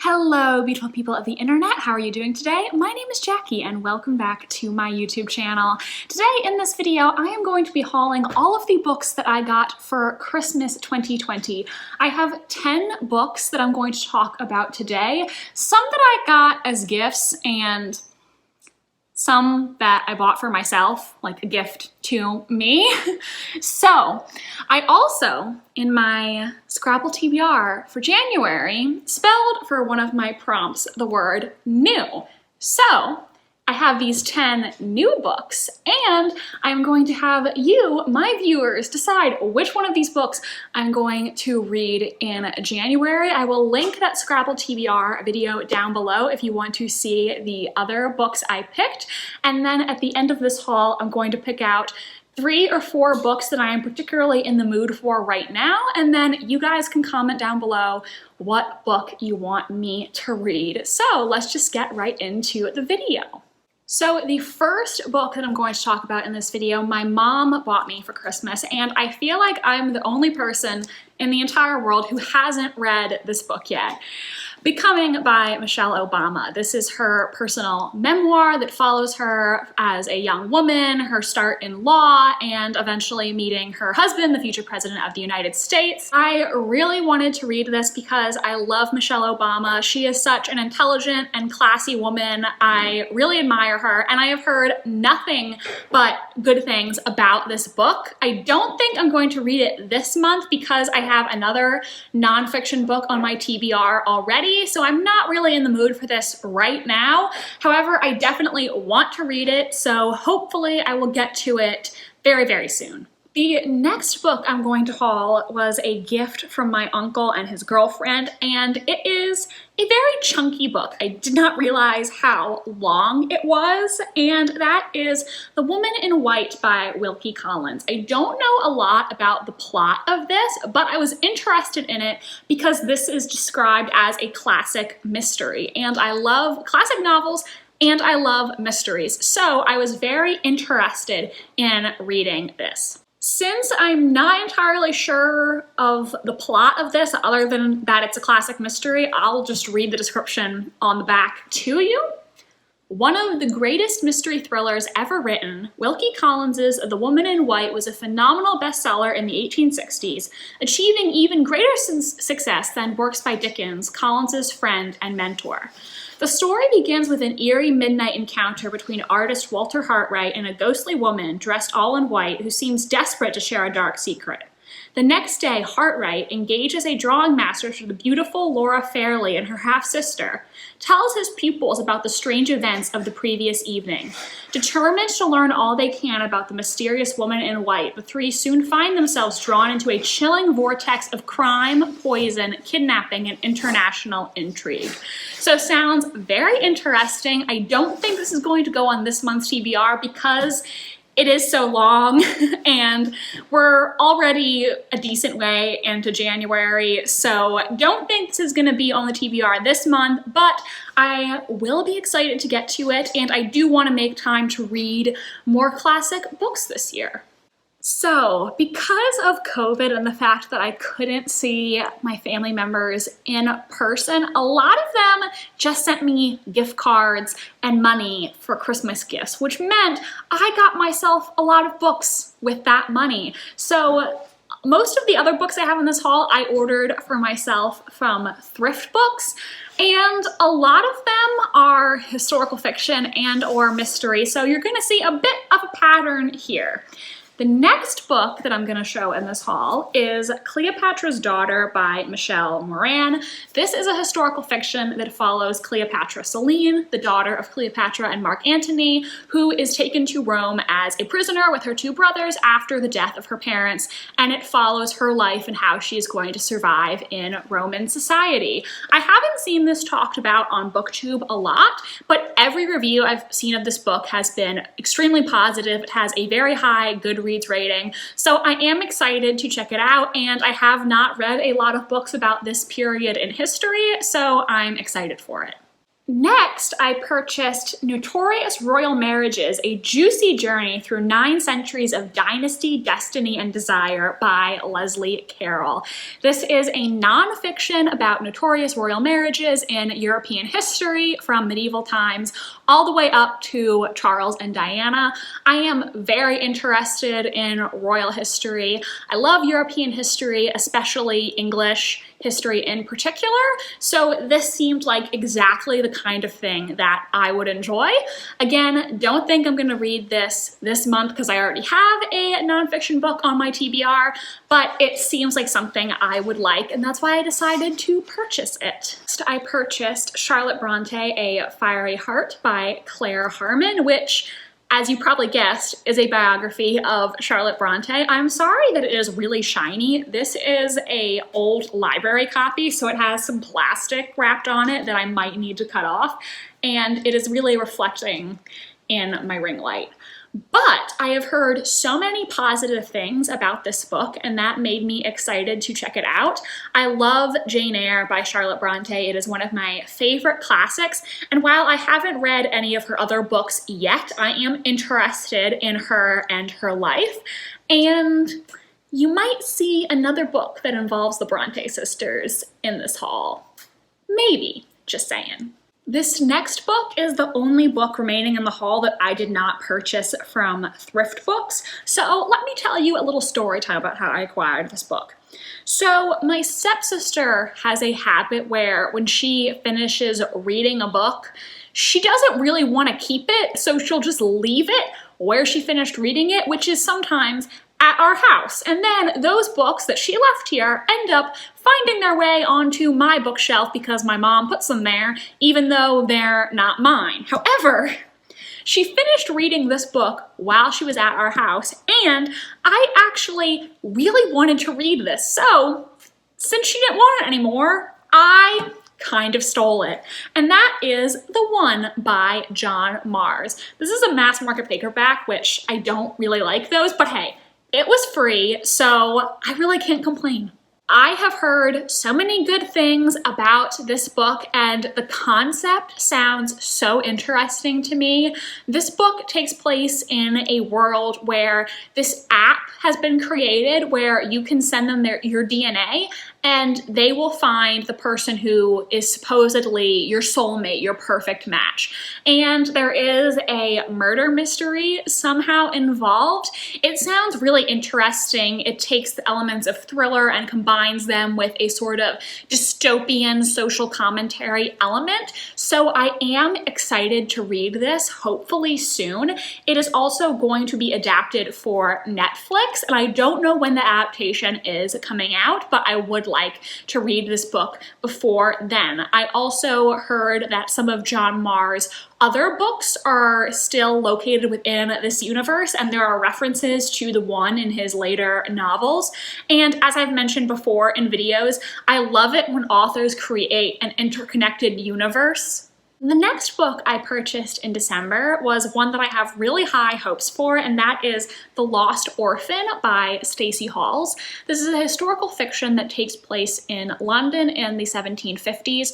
Hello, beautiful people of the internet. How are you doing today? My name is Jackie and welcome back to my YouTube channel. Today in this video, I am going to be hauling all of the books that I got for Christmas 2020. I have 10 books that I'm going to talk about today. Some that I got as gifts and some that I bought for myself, like a gift to me. So I also, in my Scrabble TBR for January, spelled for one of my prompts the word new. So I have these 10 new books, and I'm going to have you, my viewers, decide which one of these books I'm going to read in January. I will link that Scrabble TBR video down below if you want to see the other books I picked. And then at the end of this haul, I'm going to pick out 3 or 4 books that I am particularly in the mood for right now, and then you guys can comment down below what book you want me to read. So let's just get right into the video. So the first book that I'm going to talk about in this video, my mom bought me for Christmas, and I feel like I'm the only person in the entire world who hasn't read this book yet. Becoming by Michelle Obama. This is her personal memoir that follows her as a young woman, her start in law, and eventually meeting her husband, the future president of the United States. I really wanted to read this because I love Michelle Obama. She is such an intelligent and classy woman. I really admire her, and I have heard nothing but good things about this book. I don't think I'm going to read it this month because I have another nonfiction book on my TBR already. So I'm not really in the mood for this right now. However, I definitely want to read it, so hopefully I will get to it very, very soon. The next book I'm going to haul was a gift from my uncle and his girlfriend, and it is a very chunky book. I did not realize how long it was, and that is The Woman in White by Wilkie Collins. I don't know a lot about the plot of this, but I was interested in it because this is described as a classic mystery, and I love classic novels and I love mysteries, so I was very interested in reading this. Since I'm not entirely sure of the plot of this, other than that it's a classic mystery, I'll just read the description on the back to you. One of the greatest mystery thrillers ever written, Wilkie Collins's The Woman in White was a phenomenal bestseller in the 1860s, achieving even greater success than works by Dickens, Collins's friend and mentor. The story begins with an eerie midnight encounter between artist Walter Hartwright and a ghostly woman dressed all in white who seems desperate to share a dark secret. The next day, Hartwright engages a drawing master to the beautiful Laura Fairley and her half-sister, tells his pupils about the strange events of the previous evening. Determined to learn all they can about the mysterious woman in white, the three soon find themselves drawn into a chilling vortex of crime, poison, kidnapping, and international intrigue. So sounds very interesting. I don't think this is going to go on this month's TBR because it is so long and we're already a decent way into January, so don't think this is going to be on the TBR this month, but I will be excited to get to it, and I do want to make time to read more classic books this year. So, because of COVID and the fact that I couldn't see my family members in person, a lot of them just sent me gift cards and money for Christmas gifts, which meant I got myself a lot of books with that money. So, most of the other books I have in this haul I ordered for myself from thrift books, and a lot of them are historical fiction and or mystery, so you're going to see a bit of a pattern here. The next book that I'm going to show in this haul is Cleopatras Daughter by Michelle Moran. This is a historical fiction that follows Cleopatra Selene, the daughter of Cleopatra and Mark Antony, who is taken to Rome as a prisoner with her 2 brothers after the death of her parents, and it follows her life and how she is going to survive in Roman society. I haven't seen this talked about on BookTube a lot, but every review I've seen of this book has been extremely positive. It has a very high Goodreads rating, so I am excited to check it out, and I have not read a lot of books about this period in history, so I'm excited for it. Next, I purchased Notorious Royal Marriages, A Juicy Journey Through 9 Centuries of Dynasty, Destiny, and Desire by Leslie Carroll. This is a nonfiction about notorious royal marriages in European history from medieval times all the way up to Charles and Diana. I am very interested in royal history. I love European history, especially English history in particular, so this seemed like exactly the kind of thing that I would enjoy. Again, don't think I'm gonna read this month because I already have a nonfiction book on my TBR, but it seems like something I would like, and that's why I decided to purchase it. Next, I purchased Charlotte Bronte, A Fiery Heart by Claire Harmon, which, as you probably guessed, is a biography of Charlotte Bronte. I'm sorry that it is really shiny. This is an old library copy, so it has some plastic wrapped on it that I might need to cut off, and it is really reflecting in my ring light. But I have heard so many positive things about this book, and that made me excited to check it out. I love Jane Eyre by Charlotte Bronte. It is one of my favorite classics, and while I haven't read any of her other books yet, I am interested in her and her life, and you might see another book that involves the Bronte sisters in this haul. Maybe, just saying. This next book is the only book remaining in the haul that I did not purchase from thrift books. So let me tell you a little story time about how I acquired this book. So my stepsister has a habit where when she finishes reading a book, she doesn't really want to keep it, so she'll just leave it where she finished reading it, which is sometimes at our house. And then those books that she left here end up finding their way onto my bookshelf because my mom puts them there, even though they're not mine. However, she finished reading this book while she was at our house, and I actually really wanted to read this. So since she didn't want it anymore, I kind of stole it. And that is The One by John Mars. This is a mass market paperback, which I don't really like those, but hey, it was free, so I really can't complain. I have heard so many good things about this book, and the concept sounds so interesting to me. This book takes place in a world where this app has been created where you can send them your DNA, and they will find the person who is supposedly your soulmate, your perfect match. And there is a murder mystery somehow involved. It sounds really interesting. It takes the elements of thriller and combines them with a sort of dystopian social commentary element. So I am excited to read this, hopefully soon. It is also going to be adapted for Netflix, and I don't know when the adaptation is coming out, but I would like to read this book before then. I also heard that some of John Mars' other books are still located within this universe, and there are references to The One in his later novels. And as I've mentioned before in videos, I love it when authors create an interconnected universe. The next book I purchased in December was one that I have really high hopes for, and that is The Lost Orphan by Stacey Halls. This is a historical fiction that takes place in London in the 1750s.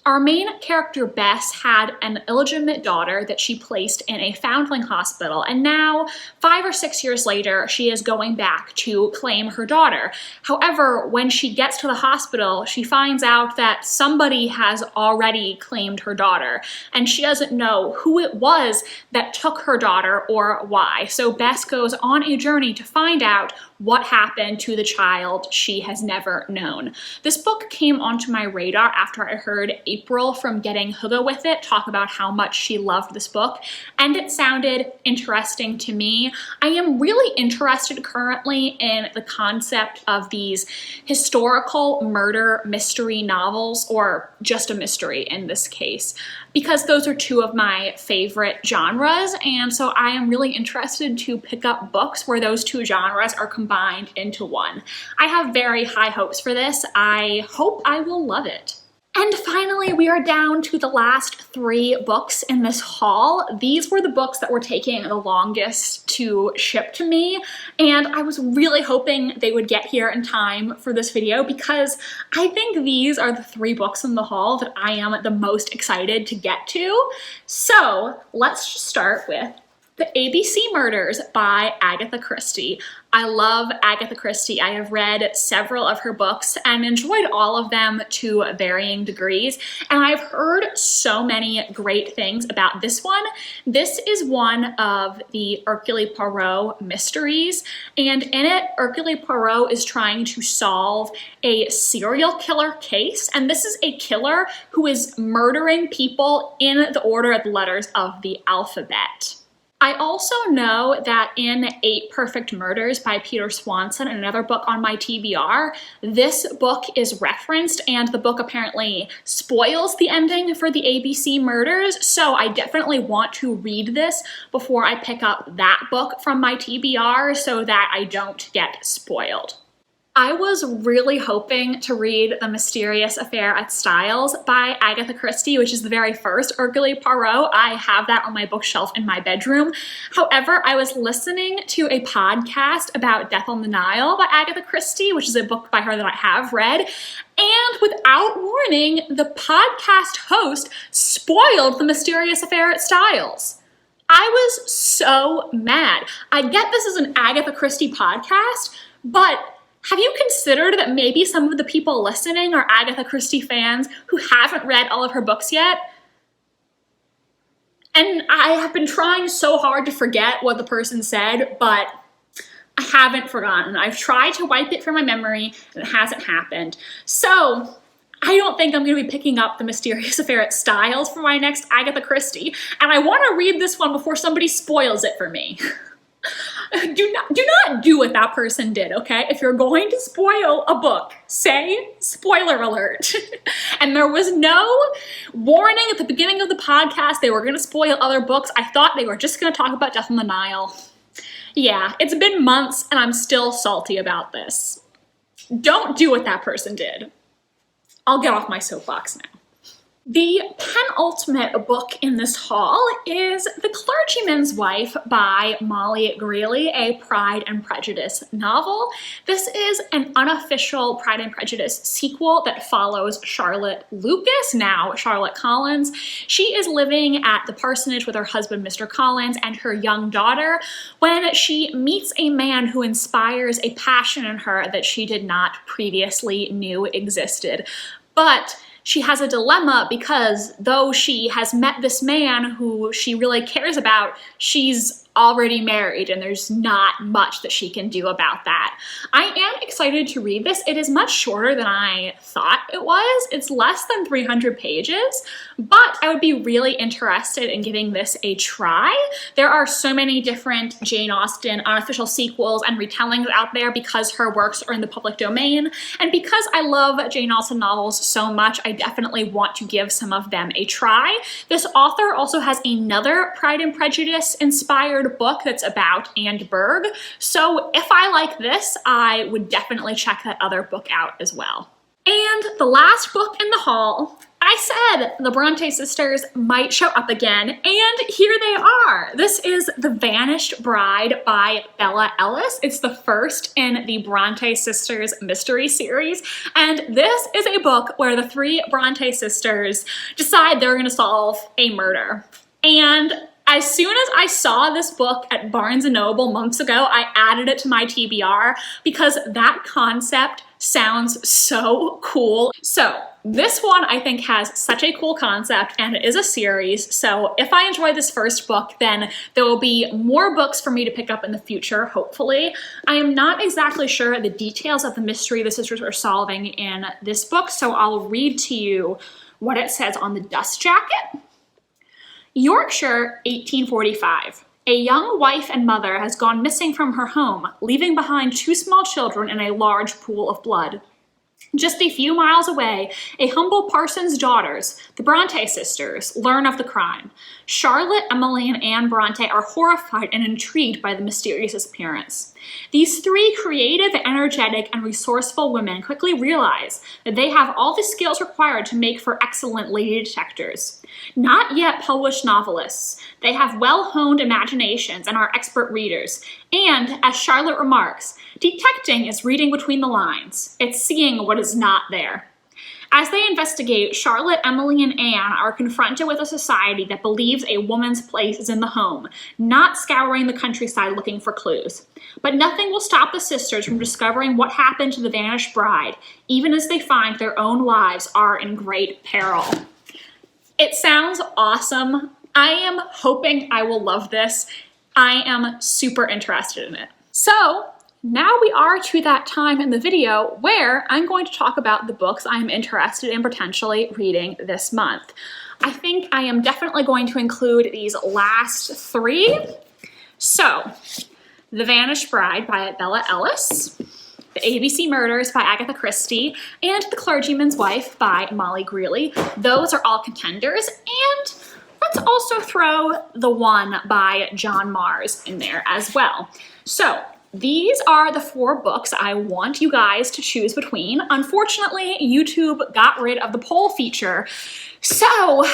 Our main character, Bess, had an illegitimate daughter that she placed in a foundling hospital, and now, 5 or 6 years later, she is going back to claim her daughter. However, when she gets to the hospital, she finds out that somebody has already claimed her daughter, and she doesn't know who it was that took her daughter or why. So Bess goes on a journey to find out what happened to the child she has never known. This book came onto my radar after I heard April from Getting Hygge With It talk about how much she loved this book, and it sounded interesting to me. I am really interested currently in the concept of these historical murder mystery novels, or just a mystery in this case, because those are two of my favorite genres, and so I am really interested to pick up books where those two genres are combined into one. I have very high hopes for this. I hope I will love it. And finally, we are down to the last 3 books in this haul. These were the books that were taking the longest to ship to me, and I was really hoping they would get here in time for this video because I think these are the 3 books in the haul that I am the most excited to get to. So let's just start with The ABC Murders by Agatha Christie. I love Agatha Christie. I have read several of her books and enjoyed all of them to varying degrees, and I've heard so many great things about this one. This is one of the Hercule Poirot mysteries, and in it, Hercule Poirot is trying to solve a serial killer case, and this is a killer who is murdering people in the order of the letters of the alphabet. I also know that in 8 Perfect Murders by Peter Swanson, another book on my TBR, this book is referenced, and the book apparently spoils the ending for the ABC Murders, so I definitely want to read this before I pick up that book from my TBR so that I don't get spoiled. I was really hoping to read The Mysterious Affair at Styles by Agatha Christie, which is the very first Hercule Poirot. I have that on my bookshelf in my bedroom. However, I was listening to a podcast about Death on the Nile by Agatha Christie, which is a book by her that I have read, and without warning, the podcast host spoiled The Mysterious Affair at Styles. I was so mad. I get this is an Agatha Christie podcast, but have you considered that maybe some of the people listening are Agatha Christie fans who haven't read all of her books yet? And I have been trying so hard to forget what the person said, but I haven't forgotten. I've tried to wipe it from my memory, and it hasn't happened. So I don't think I'm going to be picking up The Mysterious Affair at Styles for my next Agatha Christie, and I want to read this one before somebody spoils it for me. Do not do what that person did, okay? If you're going to spoil a book, say spoiler alert. And there was no warning at the beginning of the podcast they were going to spoil other books. I thought they were just going to talk about Death on the Nile. Yeah, it's been months and I'm still salty about this. Don't do what that person did. I'll get off my soapbox now. The penultimate book in this haul is The Clergyman's Wife by Molly Greeley, a Pride and Prejudice novel. This is an unofficial Pride and Prejudice sequel that follows Charlotte Lucas, now Charlotte Collins. She is living at the parsonage with her husband, Mr. Collins, and her young daughter when she meets a man who inspires a passion in her that she did not previously knew existed. But she has a dilemma because though she has met this man who she really cares about, she's already married and there's not much that she can do about that. I am excited to read this. It is much shorter than I thought it was. It's less than 300 pages, but I would be really interested in giving this a try. There are so many different Jane Austen unofficial sequels and retellings out there because her works are in the public domain, and because I love Jane Austen novels so much, I definitely want to give some of them a try. This author also has another Pride and Prejudice inspired book that's about Anne Berg, so if I like this, I would definitely check that other book out as well. And the last book in the haul, I said the Bronte sisters might show up again, and here they are. This is The Vanished Bride by Bella Ellis. It's the first in the Bronte sisters mystery series, and this is a book where the 3 Bronte sisters decide they're going to solve a murder. And as soon as I saw this book at Barnes & Noble months ago, I added it to my TBR because that concept sounds so cool. So this one I think has such a cool concept, and it is a series, so if I enjoy this first book, then there will be more books for me to pick up in the future, hopefully. I am not exactly sure the details of the mystery the sisters are solving in this book, so I'll read to you what it says on the dust jacket. Yorkshire, 1845. A young wife and mother has gone missing from her home, leaving behind 2 small children in a large pool of blood. Just a few miles away, a humble parson's daughters, the Bronte sisters, learn of the crime. Charlotte, Emily, and Anne Bronte are horrified and intrigued by the mysterious disappearance. These three creative, energetic, and resourceful women quickly realize that they have all the skills required to make for excellent lady detectives. Not yet published novelists, they have well-honed imaginations and are expert readers. And, as Charlotte remarks, detecting is reading between the lines. It's seeing what is not there. As they investigate, Charlotte, Emily, and Anne are confronted with a society that believes a woman's place is in the home, not scouring the countryside looking for clues. But nothing will stop the sisters from discovering what happened to the vanished bride, even as they find their own lives are in great peril. It sounds awesome. I am hoping I will love this. I am super interested in it. So, now we are to that time in the video where I'm going to talk about the books I'm interested in potentially reading this month. I think I am definitely going to include these last three. So, The Vanished Bride by Bella Ellis, The ABC Murders by Agatha Christie, and The Clergyman's Wife by Molly Greeley. Those are all contenders, and let's also throw The One by John Mars in there as well. So, these are the 4 books I want you guys to choose between. Unfortunately, YouTube got rid of the poll feature, so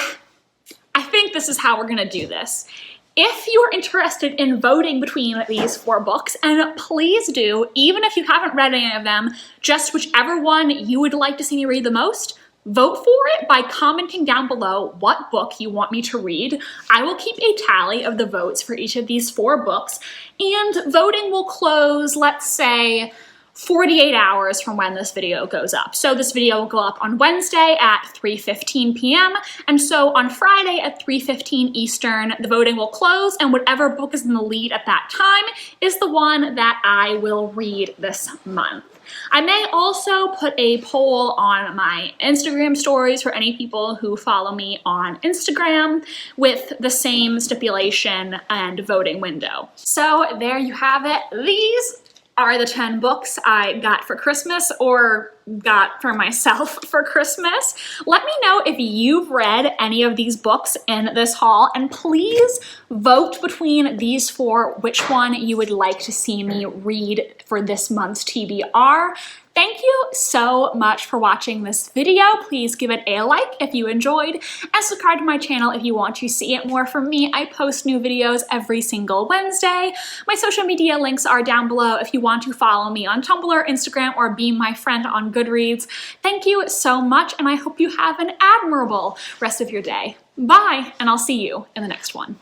I think this is how we're gonna do this. If you are interested in voting between these 4 books, and please do, even if you haven't read any of them, just whichever one you would like to see me read the most, vote for it by commenting down below what book you want me to read. I will keep a tally of the votes for each of these 4 books, and voting will close, let's say, 48 hours from when this video goes up. So this video will go up on Wednesday at 3:15 p.m. And so on Friday at 3:15 Eastern, the voting will close, and whatever book is in the lead at that time is the one that I will read this month. I may also put a poll on my Instagram stories for any people who follow me on Instagram with the same stipulation and voting window. So there you have it. These are the 10 books I got for Christmas or got for myself for Christmas. Let me know if you've read any of these books in this haul, and please vote between these 4 which one you would like to see me read for this month's TBR. Thank you so much for watching this video. Please give it a like if you enjoyed, and subscribe to my channel if you want to see it more from me. I post new videos every single Wednesday. My social media links are down below if you want to follow me on Tumblr, Instagram, or be my friend on Goodreads. Thank you so much, and I hope you have an admirable rest of your day. Bye, and I'll see you in the next one.